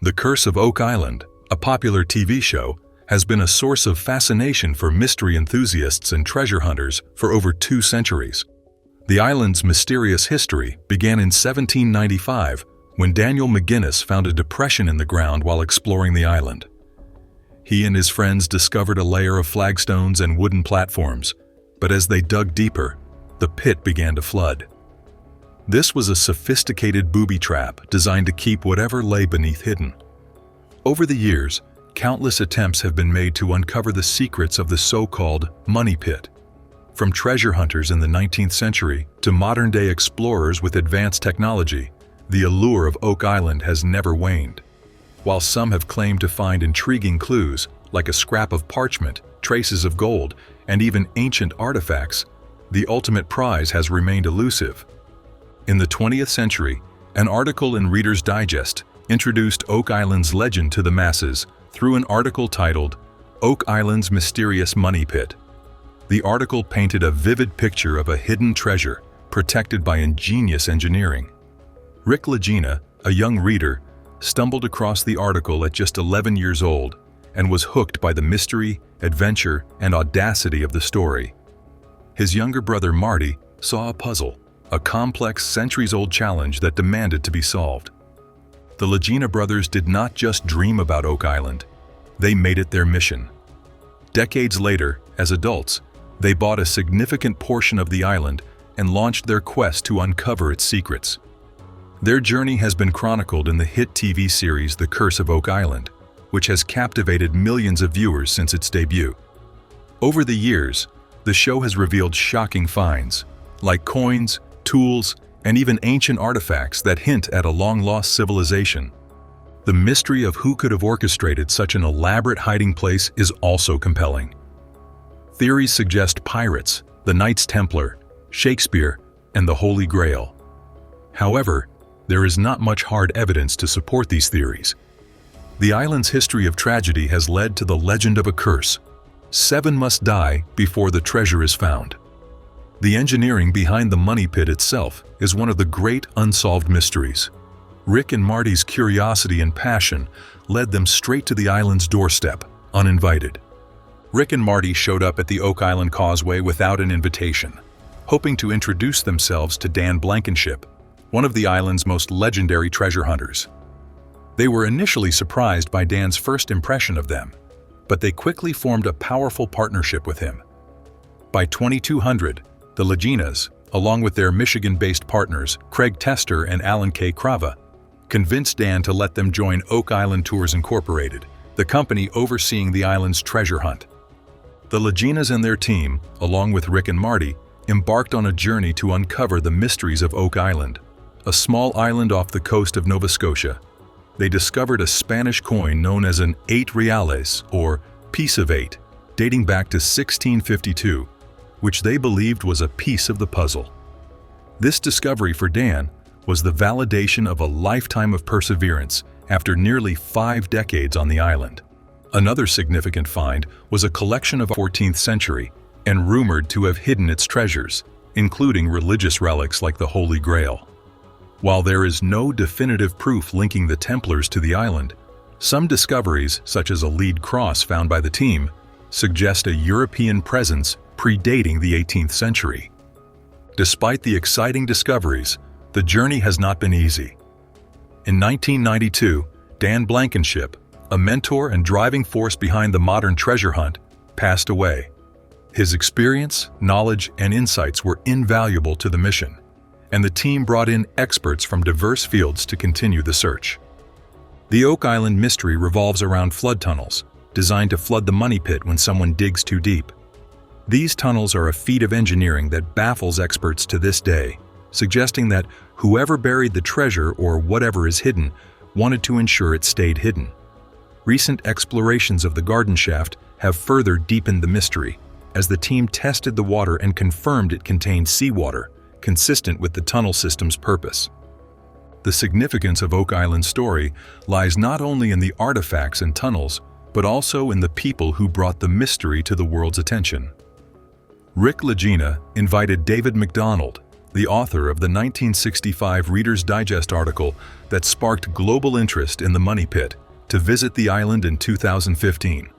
The Curse of Oak Island, a popular TV show, has been a source of fascination for mystery enthusiasts and treasure hunters for over 2 centuries. The island's mysterious history began in 1795 when Daniel McGinnis found a depression in the ground while exploring the island. He and his friends discovered a layer of flagstones and wooden platforms, but as they dug deeper, the pit began to flood. This was a sophisticated booby trap designed to keep whatever lay beneath hidden. Over the years, countless attempts have been made to uncover the secrets of the so-called money pit. From treasure hunters in the 19th century to modern-day explorers with advanced technology, the allure of Oak Island has never waned. While some have claimed to find intriguing clues, like a scrap of parchment, traces of gold, and even ancient artifacts, the ultimate prize has remained elusive. In the 20th century, an article in Reader's Digest introduced Oak Island's legend to the masses through an article titled, "Oak Island's Mysterious Money Pit." The article painted a vivid picture of a hidden treasure protected by ingenious engineering. Rick Lagena, a young reader, stumbled across the article at just 11 years old and was hooked by the mystery, adventure, and audacity of the story. His younger brother Marty saw a puzzle, a complex centuries-old challenge that demanded to be solved. The Lagena brothers did not just dream about Oak Island, they made it their mission. Decades later, as adults, they bought a significant portion of the island and launched their quest to uncover its secrets. Their journey has been chronicled in the hit TV series The Curse of Oak Island, which has captivated millions of viewers since its debut. Over the years, the show has revealed shocking finds, like coins, tools, and even ancient artifacts that hint at a long-lost civilization. The mystery of who could have orchestrated such an elaborate hiding place is also compelling. Theories suggest pirates, the Knights Templar, Shakespeare, and the Holy Grail. However, there is not much hard evidence to support these theories. The island's history of tragedy has led to the legend of a curse. 7 must die before the treasure is found. The engineering behind the money pit itself is one of the great unsolved mysteries. Rick and Marty's curiosity and passion led them straight to the island's doorstep, uninvited. Rick and Marty showed up at the Oak Island Causeway without an invitation, hoping to introduce themselves to Dan Blankenship, one of the island's most legendary treasure hunters. They were initially surprised by Dan's first impression of them, but they quickly formed a powerful partnership with him. By 2200, the Lagenas, along with their Michigan-based partners Craig Tester and Alan K. Crava, convinced Dan to let them join Oak Island Tours Incorporated, the company overseeing the island's treasure hunt. The Lagenas and their team, along with Rick and Marty, embarked on a journey to uncover the mysteries of Oak Island, a small island off the coast of Nova Scotia. They discovered a Spanish coin known as an 8 reales, or piece of 8, dating back to 1652, which they believed was a piece of the puzzle. This discovery for Dan was the validation of a lifetime of perseverance after nearly 5 decades on the island. Another significant find was a collection of 14th century and rumored to have hidden its treasures, including religious relics like the Holy Grail. While there is no definitive proof linking the Templars to the island, some discoveries, such as a lead cross found by the team, suggest a European presence predating the 18th century. Despite the exciting discoveries, the journey has not been easy. In 1992, Dan Blankenship, a mentor and driving force behind the modern treasure hunt, passed away. His experience, knowledge, and insights were invaluable to the mission, and the team brought in experts from diverse fields to continue the search. The Oak Island mystery revolves around flood tunnels, designed to flood the money pit when someone digs too deep. These tunnels are a feat of engineering that baffles experts to this day, suggesting that whoever buried the treasure or whatever is hidden wanted to ensure it stayed hidden. Recent explorations of the garden shaft have further deepened the mystery, as the team tested the water and confirmed it contained seawater, consistent with the tunnel system's purpose. The significance of Oak Island's story lies not only in the artifacts and tunnels, but also in the people who brought the mystery to the world's attention. Rick Lagena invited David MacDonald, the author of the 1965 Reader's Digest article that sparked global interest in the Money Pit, to visit the island in 2015.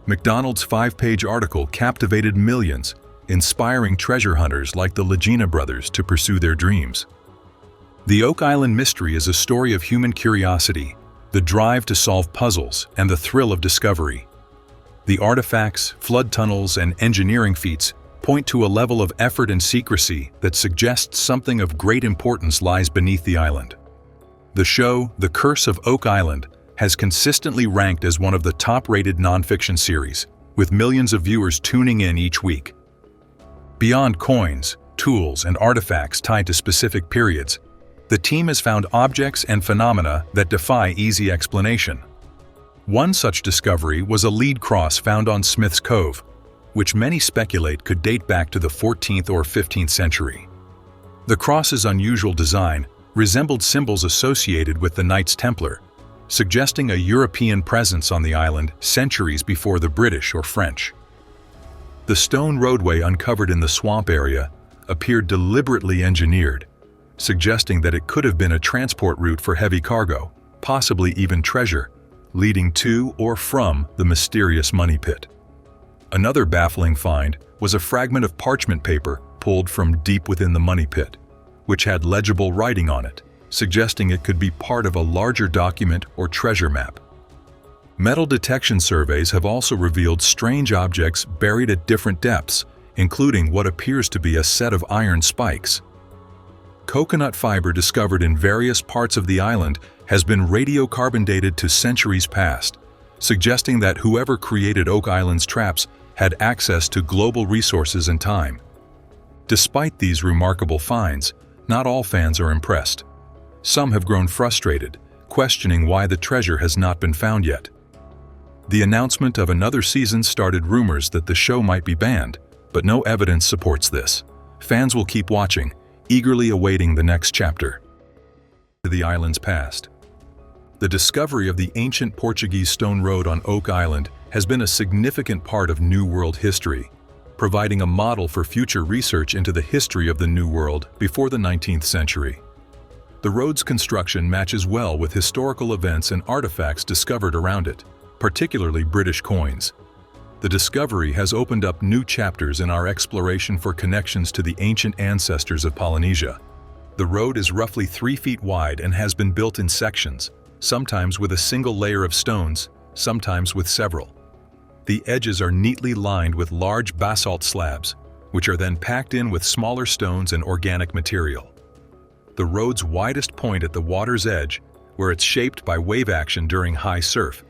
McDonald's 5-page article captivated millions, inspiring treasure hunters like the Lagena brothers to pursue their dreams. The Oak Island mystery is a story of human curiosity, the drive to solve puzzles, and the thrill of discovery. The artifacts, flood tunnels, and engineering feats point to a level of effort and secrecy that suggests something of great importance lies beneath the island. The show, The Curse of Oak Island, has consistently ranked as one of the top-rated nonfiction series, with millions of viewers tuning in each week. Beyond coins, tools, and artifacts tied to specific periods, the team has found objects and phenomena that defy easy explanation. One such discovery was a lead cross found on Smith's Cove, which many speculate could date back to the 14th or 15th century. The cross's unusual design resembled symbols associated with the Knights Templar, suggesting a European presence on the island centuries before the British or French. The stone roadway uncovered in the swamp area appeared deliberately engineered, suggesting that it could have been a transport route for heavy cargo, possibly even treasure, leading to or from the mysterious Money Pit. Another baffling find was a fragment of parchment paper pulled from deep within the Money Pit, which had legible writing on it, suggesting it could be part of a larger document or treasure map. Metal detection surveys have also revealed strange objects buried at different depths, including what appears to be a set of iron spikes. Coconut fiber discovered in various parts of the island has been radiocarbon dated to centuries past, suggesting that whoever created Oak Island's traps had access to global resources and time. Despite these remarkable finds, not all fans are impressed. Some have grown frustrated, questioning why the treasure has not been found yet. The announcement of another season started rumors that the show might be banned, but no evidence supports this. Fans will keep watching, eagerly awaiting the next chapter. To the island's past. The discovery of the ancient Portuguese stone road on Oak Island has been a significant part of New World history, providing a model for future research into the history of the New World before the 19th century. The road's construction matches well with historical events and artifacts discovered around it, particularly British coins. The discovery has opened up new chapters in our exploration for connections to the ancient ancestors of Polynesia. The road is roughly 3 feet wide and has been built in sections, sometimes with a single layer of stones, sometimes with several. The edges are neatly lined with large basalt slabs, which are then packed in with smaller stones and organic material. The road's widest point at the water's edge, where it's shaped by wave action during high surf,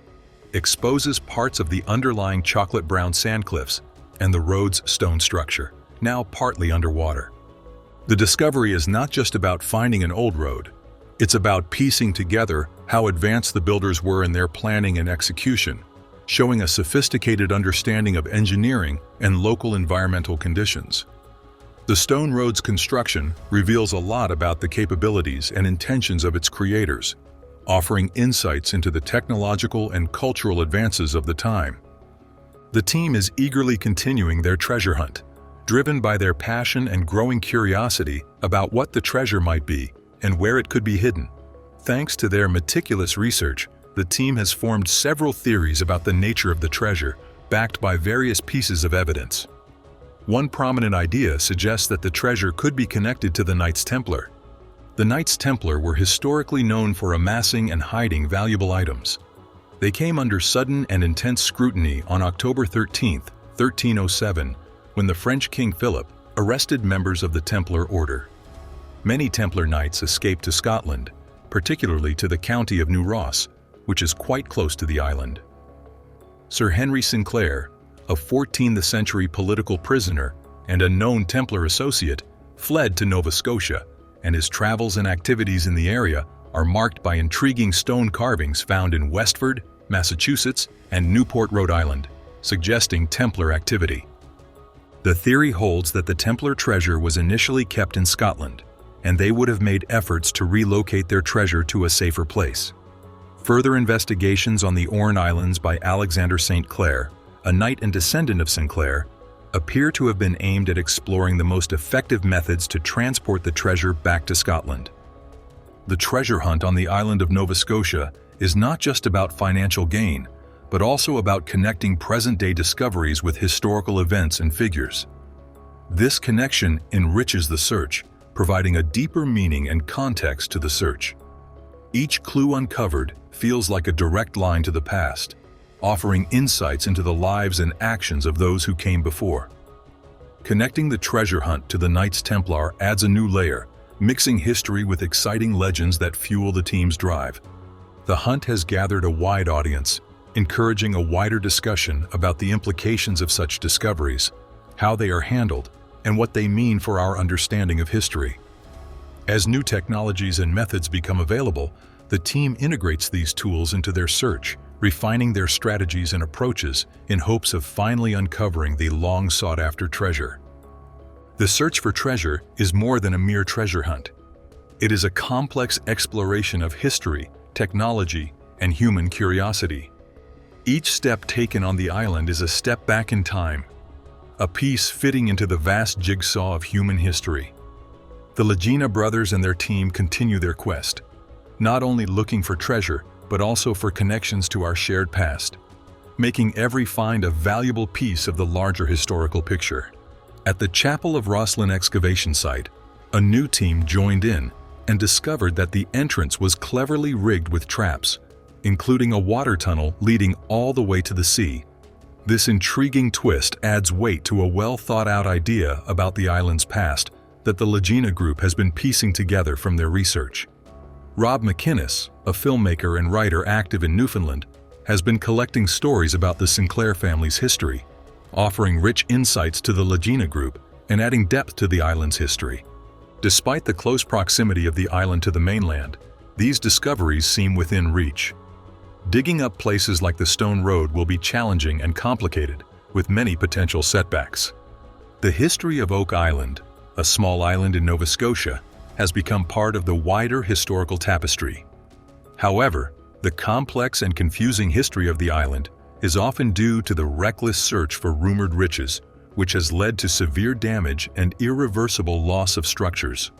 exposes parts of the underlying chocolate-brown sand cliffs and the road's stone structure, now partly underwater. The discovery is not just about finding an old road, it's about piecing together how advanced the builders were in their planning and execution, showing a sophisticated understanding of engineering and local environmental conditions. The stone road's construction reveals a lot about the capabilities and intentions of its creators, offering insights into the technological and cultural advances of the time. The team is eagerly continuing their treasure hunt, driven by their passion and growing curiosity about what the treasure might be and where it could be hidden. Thanks to their meticulous research, the team has formed several theories about the nature of the treasure, backed by various pieces of evidence. One prominent idea suggests that the treasure could be connected to the Knights Templar. The Knights Templar were historically known for amassing and hiding valuable items. They came under sudden and intense scrutiny on October 13, 1307, when the French King Philip arrested members of the Templar Order. Many Templar Knights escaped to Scotland, particularly to the county of New Ross, which is quite close to the island. Sir Henry Sinclair, a 14th century political prisoner and a known Templar associate, fled to Nova Scotia, and his travels and activities in the area are marked by intriguing stone carvings found in Westford, Massachusetts, and Newport, Rhode Island, suggesting Templar activity. The theory holds that the Templar treasure was initially kept in Scotland, and they would have made efforts to relocate their treasure to a safer place. Further investigations on the Orne Islands by Alexander St. Clair, a knight and descendant of Sinclair, appear to have been aimed at exploring the most effective methods to transport the treasure back to Scotland. The treasure hunt on the island of Nova Scotia is not just about financial gain, but also about connecting present-day discoveries with historical events and figures. This connection enriches the search, providing a deeper meaning and context to the search. Each clue uncovered feels like a direct line to the past, offering insights into the lives and actions of those who came before. Connecting the treasure hunt to the Knights Templar adds a new layer, mixing history with exciting legends that fuel the team's drive. The hunt has gathered a wide audience, encouraging a wider discussion about the implications of such discoveries, how they are handled, and what they mean for our understanding of history. As new technologies and methods become available, the team integrates these tools into their search, refining their strategies and approaches in hopes of finally uncovering the long-sought-after treasure. The search for treasure is more than a mere treasure hunt. It is a complex exploration of history, technology, and human curiosity. Each step taken on the island is a step back in time, a piece fitting into the vast jigsaw of human history. The Lagena brothers and their team continue their quest, not only looking for treasure, but also for connections to our shared past, making every find a valuable piece of the larger historical picture. At the Chapel of Rosslyn excavation site, a new team joined in and discovered that the entrance was cleverly rigged with traps, including a water tunnel leading all the way to the sea. This intriguing twist adds weight to a well-thought-out idea about the island's past that the Lagena group has been piecing together from their research. Rob McInnes, a filmmaker and writer active in Newfoundland, has been collecting stories about the Sinclair family's history, offering rich insights to the Lagena group and adding depth to the island's history. Despite the close proximity of the island to the mainland, these discoveries seem within reach. Digging up places like the Stone Road will be challenging and complicated, with many potential setbacks. The history of Oak Island, a small island in Nova Scotia, has become part of the wider historical tapestry. However, the complex and confusing history of the island is often due to the reckless search for rumored riches, which has led to severe damage and irreversible loss of structures.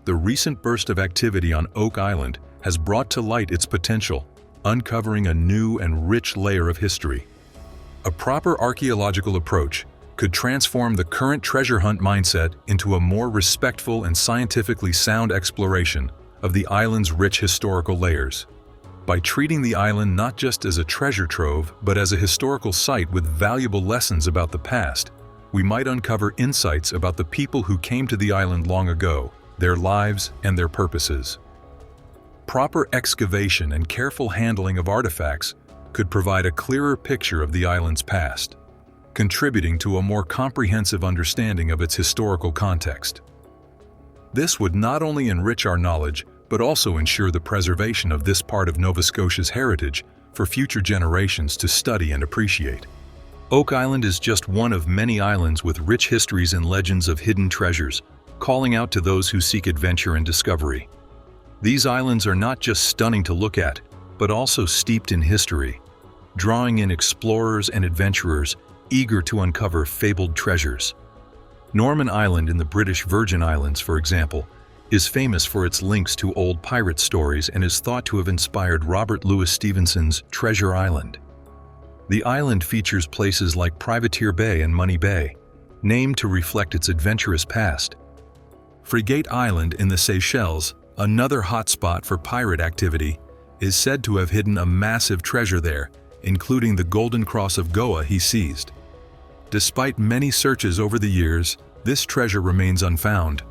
The recent burst of activity on Oak Island has brought to light its potential, uncovering a new and rich layer of history. A proper archaeological approach could transform the current treasure hunt mindset into a more respectful and scientifically sound exploration of the island's rich historical layers. By treating the island not just as a treasure trove, but as a historical site with valuable lessons about the past, we might uncover insights about the people who came to the island long ago, their lives, and their purposes. Proper excavation and careful handling of artifacts could provide a clearer picture of the island's past, contributing to a more comprehensive understanding of its historical context. This would not only enrich our knowledge, but also ensure the preservation of this part of Nova Scotia's heritage for future generations to study and appreciate. Oak Island is just one of many islands with rich histories and legends of hidden treasures, calling out to those who seek adventure and discovery. These islands are not just stunning to look at, but also steeped in history, drawing in explorers and adventurers eager to uncover fabled treasures. Norman Island in the British Virgin Islands, for example, is famous for its links to old pirate stories and is thought to have inspired Robert Louis Stevenson's Treasure Island. The island features places like Privateer Bay and Money Bay, named to reflect its adventurous past. Frigate Island in the Seychelles, another hotspot for pirate activity, is said to have hidden a massive treasure there, including the Golden Cross of Goa he seized. Despite many searches over the years, this treasure remains unfound.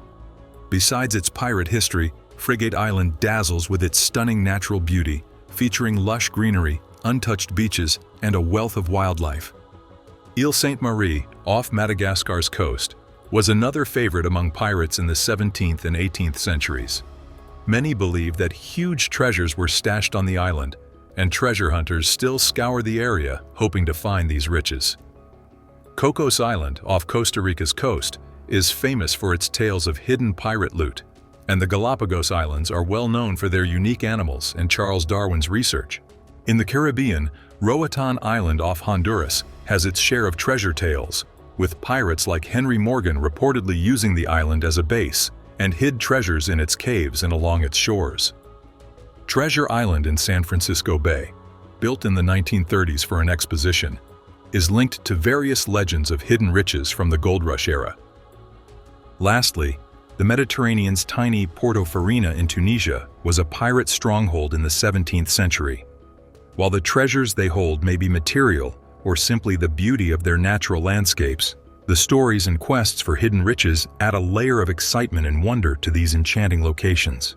Besides its pirate history, Frigate Island dazzles with its stunning natural beauty, featuring lush greenery, untouched beaches, and a wealth of wildlife. Ile Sainte-Marie, off Madagascar's coast, was another favorite among pirates in the 17th and 18th centuries. Many believe that huge treasures were stashed on the island, and treasure hunters still scour the area hoping to find these riches. Cocos Island, off Costa Rica's coast, is famous for its tales of hidden pirate loot, and the Galapagos Islands are well known for their unique animals and Charles Darwin's research. In the Caribbean, Roatan Island off Honduras has its share of treasure tales, with pirates like Henry Morgan reportedly using the island as a base and hid treasures in its caves and along its shores. Treasure Island in San Francisco Bay, built in the 1930s for an exposition, is linked to various legends of hidden riches from the gold rush era. Lastly, the Mediterranean's tiny Porto Farina in Tunisia was a pirate stronghold in the 17th century. While the treasures they hold may be material or simply the beauty of their natural landscapes, the stories and quests for hidden riches add a layer of excitement and wonder to these enchanting locations.